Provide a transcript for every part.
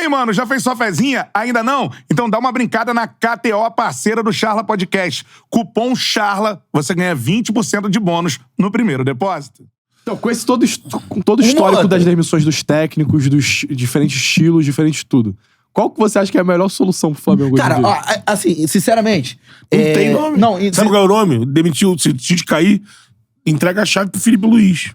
aí, mano, já fez sua fezinha? Ainda não? Então dá uma brincada na KTO, parceira do Charla Podcast. Cupom CHARLA, você ganha 20% de bônus no primeiro depósito. Então, com todo o histórico das demissões dos técnicos, dos diferentes estilos, diferentes tudo, qual que você acha que é a melhor solução pro Flamengo hoje em Cara, dia? ó, assim, sinceramente... Não tem nome. Não, Sabe qual é o nome? Demitiu, se o Tite cair, entrega a chave pro Felipe Luiz.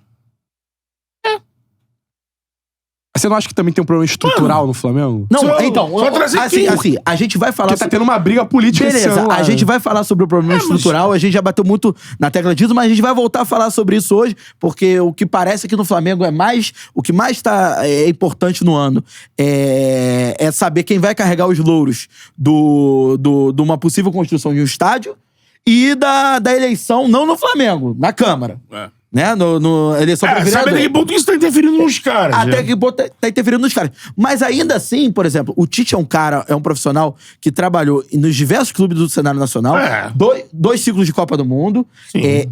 Você não acha que também tem um problema estrutural no Flamengo? Não, Só- então, só trazer assim, quem? a gente vai falar... Porque tá tendo uma briga política esse Beleza, ano lá, a gente vai falar sobre o problema estrutural, a gente já bateu muito na tecla disso, mas a gente vai voltar a falar sobre isso hoje, porque o que parece que no Flamengo o que mais é importante no ano é saber quem vai carregar os louros de uma possível construção de um estádio e da eleição, não no Flamengo, na Câmara. Né? No eleição pra vereador. Sabe até que ponto isso tá interferindo nos caras. Até que ponto tá interferindo nos caras. Mas ainda assim, por exemplo, o Tite é um profissional que trabalhou nos diversos clubes do cenário nacional, dois ciclos de Copa do Mundo.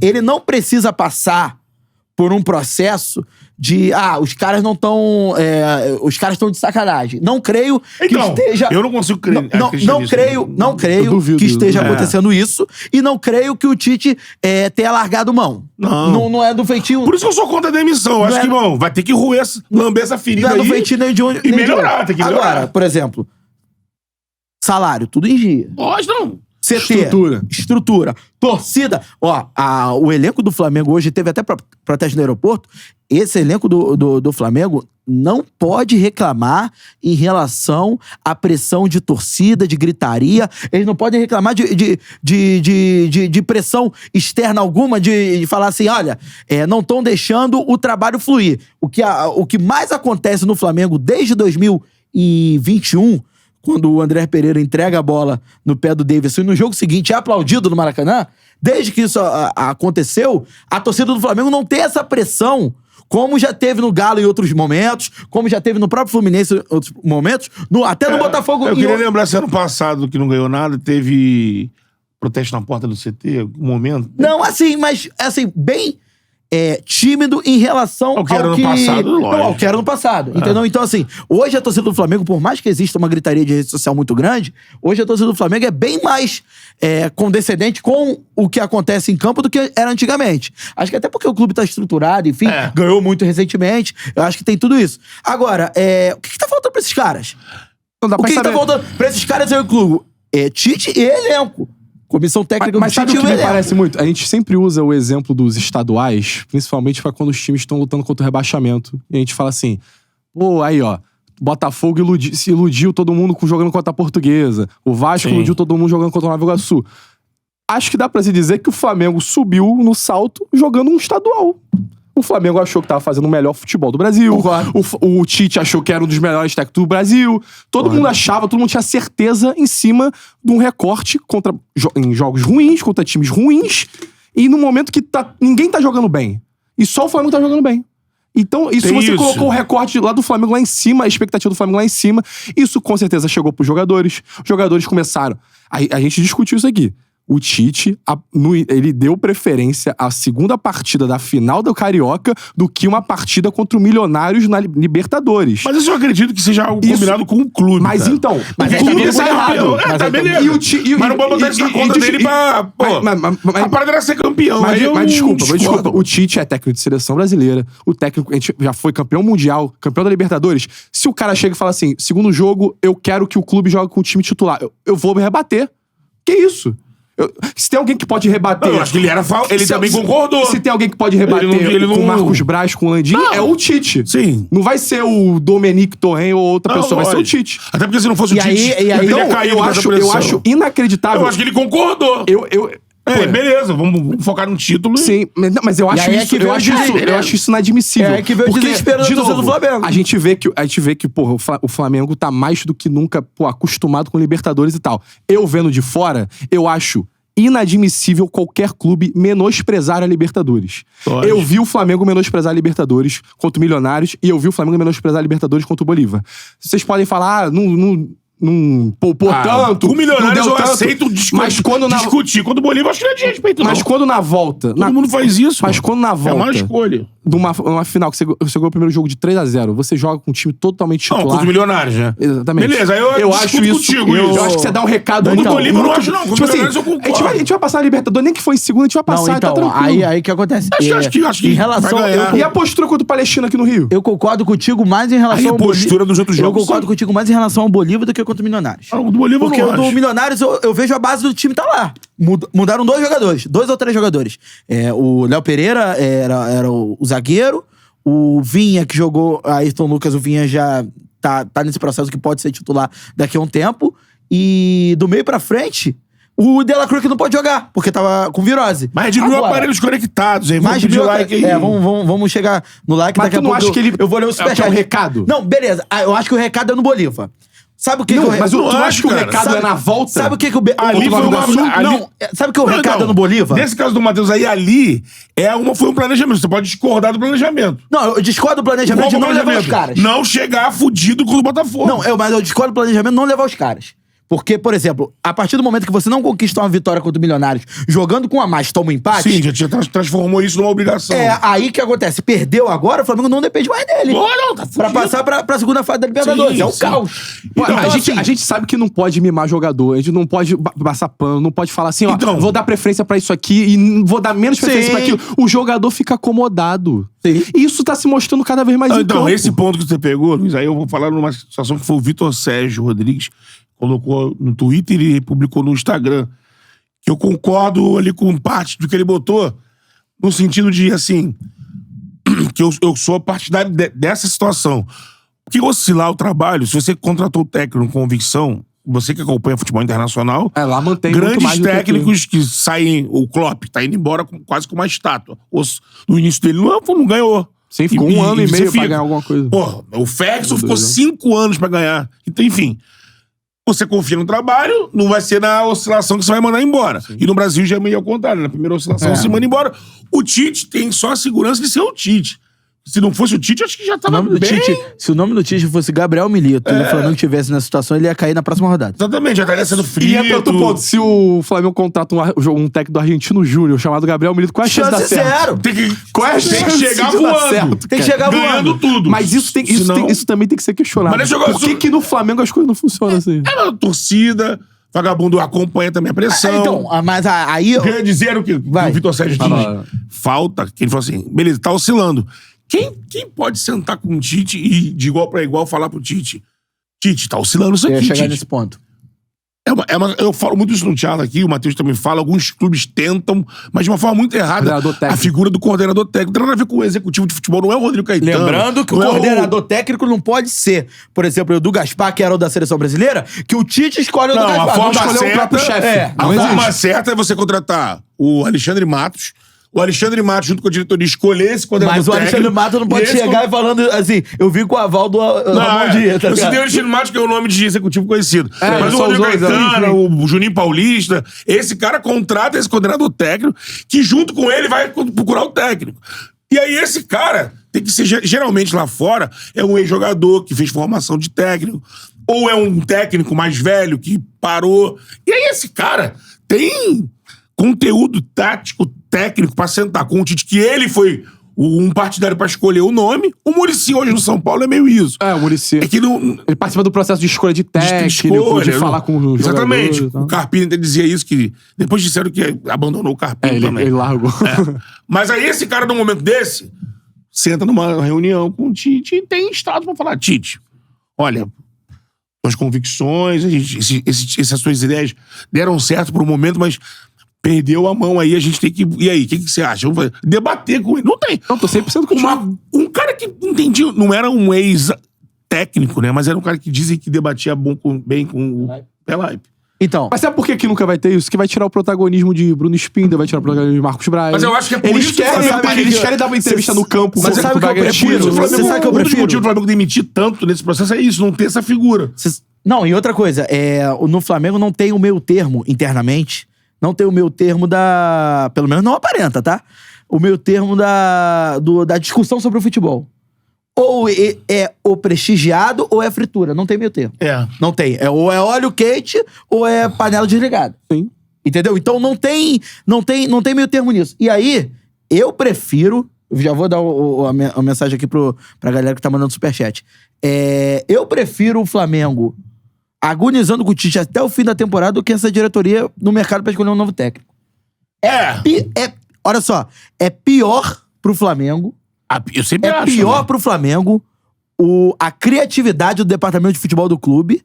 Ele não precisa passar por um processo de, os caras não estão... os caras estão de sacanagem. Não creio que esteja... Eu não consigo crer. Não creio que esteja acontecendo isso. E não creio que o Tite tenha largado mão. Não é do feitio... Por isso que eu sou contra a demissão. Eu acho que, irmão, vai ter que lamber essa ferida não é aí. do feitio nem de onde... E melhorar, tem que melhorar. Agora, por exemplo, salário, tudo em dia. Lógico, não. CT, estrutura, torcida. Ó, o elenco do Flamengo hoje teve até protesto no aeroporto. Esse elenco do Flamengo não pode reclamar em relação à pressão de torcida, de gritaria. Eles não podem reclamar de pressão externa alguma, de falar assim, olha, não estão deixando o trabalho fluir. O que mais acontece no Flamengo desde 2021... quando o André Pereira entrega a bola no pé do Davidson e no jogo seguinte é aplaudido no Maracanã, desde que isso aconteceu, a torcida do Flamengo não tem essa pressão, como já teve no Galo em outros momentos, como já teve no próprio Fluminense em outros momentos, até no Botafogo... Eu queria lembrar, se ano passado, que não ganhou nada, teve protesto na porta do CT, algum momento. Não, assim, mas assim, bem... tímido em relação ao que era no passado, lógico. Não, ao que era no passado, entendeu? Então, assim, hoje a torcida do Flamengo, por mais que exista uma gritaria de rede social muito grande, hoje a torcida do Flamengo é bem mais condescendente com o que acontece em campo do que era antigamente. Acho que até porque o clube tá estruturado, enfim, ganhou muito recentemente, eu acho que tem tudo isso. Agora, o que tá faltando pra esses caras? Não dá pra saber. Tá faltando pra esses caras é o clube? Tite e elenco. Comissão técnica mas do sabe Tite o que me parece muito? A gente sempre usa o exemplo dos estaduais, principalmente pra quando os times estão lutando contra o rebaixamento. E a gente fala assim, aí ó, Botafogo se iludiu todo mundo jogando contra a Portuguesa. O Vasco iludiu todo mundo jogando contra o Nova Iguaçu. Acho que dá pra se dizer que o Flamengo subiu no salto jogando um estadual. O Flamengo achou que tava fazendo o melhor futebol do Brasil. O Tite achou que era um dos melhores técnicos do Brasil. Todo mundo tinha certeza em cima de um recorte em jogos ruins, contra times ruins. E no momento que ninguém tá jogando bem. E só o Flamengo tá jogando bem. Então, você colocou o recorte lá do Flamengo lá em cima, a expectativa do Flamengo lá em cima. Isso com certeza chegou pros jogadores. Os jogadores começaram. A gente discutiu isso aqui. O Tite, ele deu preferência à segunda partida da final do Carioca do que uma partida contra o Milionários na Libertadores. Mas isso eu acredito que seja algo combinado com o clube. Mas cara. então... Mas o clube tá errado. Tá beleza. Mas não pode botar isso na conta dele pra... a parada era ser campeão. Mas desculpa. O Tite é técnico de seleção brasileira. O técnico, a gente já foi campeão mundial, campeão da Libertadores. Se o cara chega e fala assim, segundo jogo, eu quero que o clube jogue com o time titular. Eu vou me rebater. Que isso? Se tem alguém que pode rebater... Eu acho que ele também concordou. Se tem alguém que pode rebater com o Marcos Braz, com o Landim, é o Tite. Sim. Não vai ser o Dominique Torren ou outra pessoa, vai ser o Tite. Até porque se não fosse o Tite, eu acho inacreditável. Eu acho que ele concordou. Beleza, vamos focar no título. Sim, mas eu acho isso inadmissível. É que veio o desespero da torcida do Flamengo. A gente vê que o Flamengo tá mais do que nunca acostumado com Libertadores e tal. Eu vendo de fora, eu acho inadmissível qualquer clube menosprezar a Libertadores. Eu vi o Flamengo menosprezar a Libertadores contra o Milionários e eu vi o Flamengo menosprezar a Libertadores contra o Bolívar. Vocês podem falar, não poupou tanto. Com o Milionários não eu deu tanto. aceito Mas quando discutir. Quando o Bolívar, acho que não é de respeito, Mas não. quando na volta... Todo mundo faz isso. Mas quando na volta... É uma escolha. Numa final, que você ganhou o primeiro jogo de 3-0, você joga com um time totalmente titular. Não, contra o Milionários, né? Exatamente. Beleza, aí eu acho discuto isso. contigo Eu isso. acho que você dá um recado... No Bolívar eu não acho, não. Com Tipo os assim, Milionários eu concordo. a gente vai passar na Libertadores, nem que foi em segundo, a gente vai passar, Não, então, tá tranquilo. aí que acontece. Acho que em relação vai ganhar. E a postura contra o Palestino aqui no Rio? Eu concordo contigo mais em relação Aí a ao postura dos outros Eu jogos, concordo sim. contigo mais em relação ao Bolívar do que contra o Milionários. Ah, o do Bolívar Porque eu o não do acho. Milionários, eu vejo a base do time tá lá. Mudaram 2 jogadores. 2 ou 3 jogadores. O Léo Pereira era o zagueiro. O Vinha, que jogou a Ayrton Lucas, o Vinha já tá nesse processo que pode ser titular daqui a um tempo. E do meio pra frente, o De La Cruz que não pode jogar, porque tava com virose. Mas de mil aparelhos conectados, hein? Mais Vamos de pedir mil like aí. vamos chegar no like Mas daqui a tu não pouco. acha que ele... Eu vou ler o que superchat. é um recado? Não, beleza. Eu acho que o recado é no Bolívar. Sabe o que Não, que mas eu tu não acha que o cara. recado é na volta? Sabe o que o Ali foi uma... Não, sabe o que o recado é no Bolívar? Nesse caso do Matheus aí, ali, foi um planejamento. Você pode discordar do planejamento. Não, eu discordo do planejamento de não levar os caras. Não chegar fudido com o Botafogo. Não, mas eu discordo do planejamento de não levar os caras. Porque, por exemplo, a partir do momento que você não conquista uma vitória contra o Milionários, jogando com a mais, toma um empate... Sim, já transformou isso numa obrigação. Aí que acontece. Perdeu agora, o Flamengo não depende mais dele. Não, tá Pra fudido. passar pra segunda fase da Libertadores. Sim, É o sim. caos. Pô, Então, a gente sabe que não pode mimar jogador, a gente não pode passar pano, não pode falar assim, ó, Então. vou dar preferência pra isso aqui e vou dar menos preferência Sim. pra aquilo. O jogador fica acomodado. Sim. E isso tá se mostrando cada vez mais em Então, campo. esse ponto que você pegou, Luiz, aí eu vou falar numa situação que foi o Vitor Sérgio Rodrigues, colocou no Twitter e publicou no Instagram, que eu concordo ali com parte do que ele botou, no sentido de, assim, que eu sou partidário dessa situação. Porque oscilar o trabalho, se você contratou o técnico com convicção, você que acompanha futebol internacional, Lá mantém muito grandes mais do que técnicos que saem, o Klopp tá indo embora quase com uma estátua. No início dele não ganhou. Sim, ficou um ano e você meio pra fica. ganhar alguma coisa. Pô, o Ferguson Meu ficou Deus, 5 anos pra ganhar. Então, enfim, você confia no trabalho, não vai ser na oscilação que você vai mandar embora. E no Brasil já é meio ao contrário. Na primeira oscilação você manda embora. O Tite tem só a segurança de ser o Tite. Se não fosse o Tite, acho que já O tava nome do bem... Tite, se o nome do Tite fosse Gabriel Milito e o Flamengo estivesse nessa situação, ele ia cair na próxima rodada. Exatamente, já estaria sendo frio. E é outro ponto, se o Flamengo contrata um técnico do Argentino Júnior chamado Gabriel Milito, qual é a chance de dar Chance certo? zero. Qual é a Tem chance que chegar de dar voando. certo, Tem que cara? chegar ganhando voando. tudo. Mas isso também tem que ser questionado. Mas deixa eu- Por que no Flamengo as coisas não funcionam assim? É a torcida, vagabundo acompanha também a pressão. Então, mas aí... Quer dizer o que Vai. o Vitor Sérgio Vai diz? lá. Falta, que ele falou assim, beleza, tá oscilando. Quem pode sentar com o Tite e de igual pra igual falar pro Tite? Tite, tá oscilando isso Eu ia aqui, chegar Tite. nesse ponto. Eu falo muito isso no teatro aqui, o Matheus também fala, alguns clubes tentam, mas de uma forma muito errada, Coordenador técnico. a figura do coordenador técnico. Não tem nada a ver com o executivo de futebol, não é o Rodrigo Caetano. Lembrando que o não é coordenador técnico não pode ser, por exemplo, o do Gaspar, que era o da seleção brasileira, que o Tite escolhe o do Não, Gaspar. a forma escolheu certa, o próprio chefe. A Não forma existe. certa é você contratar o Alexandre Matos. O Alexandre Matos, junto com a diretoria, escolher esse coordenador Mas o Alexandre técnico. Matos não pode esse chegar e falando assim, eu vim com o aval do Ramon Dias, tá eu ligado? citei o Alexandre Matos, que é o nome de executivo conhecido. Mas o só Rodrigo os dois, Caetano, o Juninho Paulista, esse cara contrata esse coordenador técnico, que junto com ele vai procurar o técnico. E aí esse cara tem que ser, geralmente lá fora, é um ex-jogador que fez formação de técnico, ou é um técnico mais velho que parou. E aí esse cara tem conteúdo tático, técnico pra sentar com o Tite, que ele foi um partidário pra escolher o nome. O Muricy hoje no São Paulo é meio isso. O Muricy. É que não... Ele participa do processo de escolha de técnico, de escolha, falar com os exatamente. jogadores e tal. O Carpini até dizia isso, que depois disseram que abandonou o Carpini também. Ele largou. Mas aí esse cara, num momento desse, senta numa reunião com o Tite e tem estado pra falar, Tite, olha, suas convicções, essas suas ideias deram certo por um momento, mas perdeu a mão aí, a gente tem que... E aí, o que você acha? Vamos debater com ele. Não tem. Não, tô 100% contigo. Um cara que entendia, não era um ex-técnico, né? Mas era um cara que dizem que debatia bem com o Pelaipe. Então, Mas sabe por que nunca vai ter isso? Que vai tirar o protagonismo de Bruno Spindler, vai tirar o protagonismo de Marcos Braz. Mas eu acho que é por eles isso que querem, sabe que- eles querem dar uma entrevista no campo. Mas com sabe o que eu Bragantino. prefiro? Flamengo, Você sabe que eu um dos prefiro? motivos do Flamengo demitir tanto nesse processo é isso, não ter essa figura. Não, e outra coisa, no Flamengo não tem o meio termo internamente, não tem o meio termo da... Pelo menos não aparenta, tá? O meio termo da discussão sobre o futebol. ou é o prestigiado ou é fritura. Não tem meio termo. Não tem. Ou é óleo quente ou é panela desligada. Sim. Entendeu? Então não tem meio termo nisso. E aí, eu prefiro... Já vou dar a mensagem aqui pra galera que tá mandando superchat. Eu prefiro o Flamengo agonizando com o Tite até o fim da temporada do que essa diretoria no mercado pra escolher um novo técnico. Olha só, é pior pro Flamengo. Eu sempre acho. É pior pro Flamengo a criatividade do departamento de futebol do clube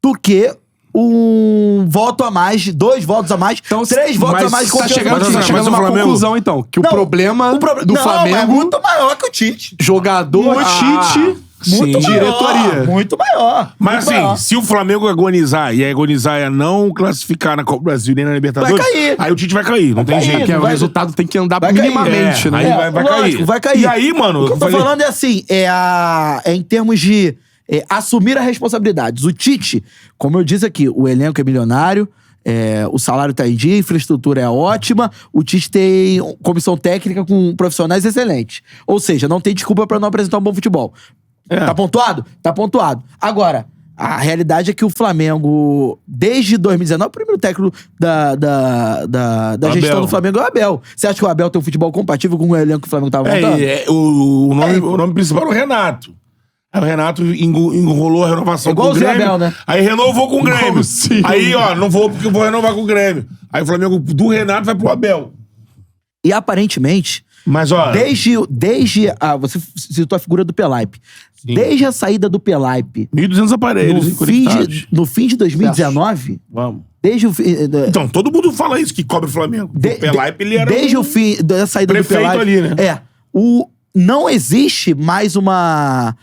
do que um voto a mais, 2 votos a mais, 3 votos a mais. Tá chegando mas o numa Flamengo- conclusão, então, que o problema do não, Flamengo... é muito maior que o Tite. Jogador, Tite, Muito maior, diretoria. Muito maior. Mas muito assim, maior. se o Flamengo agonizar é não classificar na Copa do Brasil nem na Libertadores, Vai cair. aí o Tite vai cair, não tem cair, jeito. Porque o vai- resultado tem que andar vai cair. minimamente, né? Aí vai lógico, cair. vai cair. E aí, mano, O que eu tô falando é assim, é em termos de assumir as responsabilidades. O Tite, como eu disse aqui, o elenco é milionário, o salário tá em dia, a infraestrutura é ótima, o Tite tem comissão técnica com profissionais excelentes. Ou seja, não tem desculpa pra não apresentar um bom futebol. Tá pontuado? Tá pontuado. Agora, a realidade é que o Flamengo, desde 2019, o primeiro técnico da gestão Abel. do Flamengo é o Abel. Você acha que o Abel tem um futebol compatível com o elenco que o Flamengo tava montando? O nome principal é o Renato. Aí o Renato enrolou a renovação Igual com o o Zé Grêmio. Abel, né? Aí renovou com o Grêmio. Como assim? Aí, ó, não vou porque eu vou renovar com o Grêmio. Aí o Flamengo do Renato vai pro Abel. E aparentemente, Mas, ó... você citou a figura do Pelaipe. Desde a saída do Pelaipe, 1.200 aparelhos conectados. no fim de 2019, Vamos. desde o fim... Então, todo mundo fala isso, que cobre o Flamengo. O Pelaipe, ele era desde o fim da saída do prefeito Pelaipe... ali, né? Não existe mais uma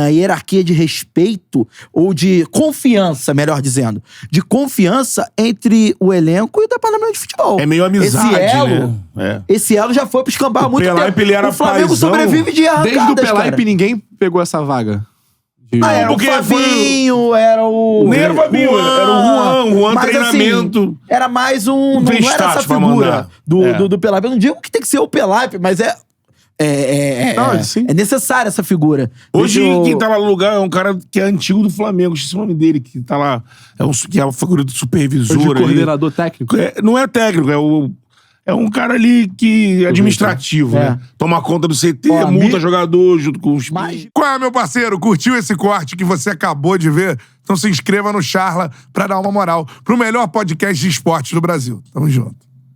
hierarquia de respeito ou de confiança, melhor dizendo. De confiança entre o elenco e o departamento de futebol. É meio amizade, esse elo, né? Esse elo já foi pro escambar há muito Pelaipe, tempo. ele era o Flamengo paizão. sobrevive de arrancadas, Desde o Pelaipe, cara. ninguém pegou essa vaga. Era o porque Fabinho, era o... Nem era o Fabinho, era o Juan Mas, treinamento. assim, era mais um... Não tem era essa status pra figura mandar. do Pelaipe. Eu não digo que tem que ser o Pelaipe, mas sim. é necessária essa figura. Hoje, Desde o- quem tá lá no lugar é um cara que é antigo do Flamengo, esqueci o nome dele, que tá lá, que é a figura do supervisor Hoje, ali. coordenador técnico. Não é técnico, é um cara ali que administrativo, É. né? Toma conta do CT, Ó, multa jogador junto com os... Mas- Qual é, meu parceiro? Curtiu esse corte que você acabou de ver? Então se inscreva no Charla pra dar uma moral pro melhor podcast de esportes do Brasil. Tamo junto.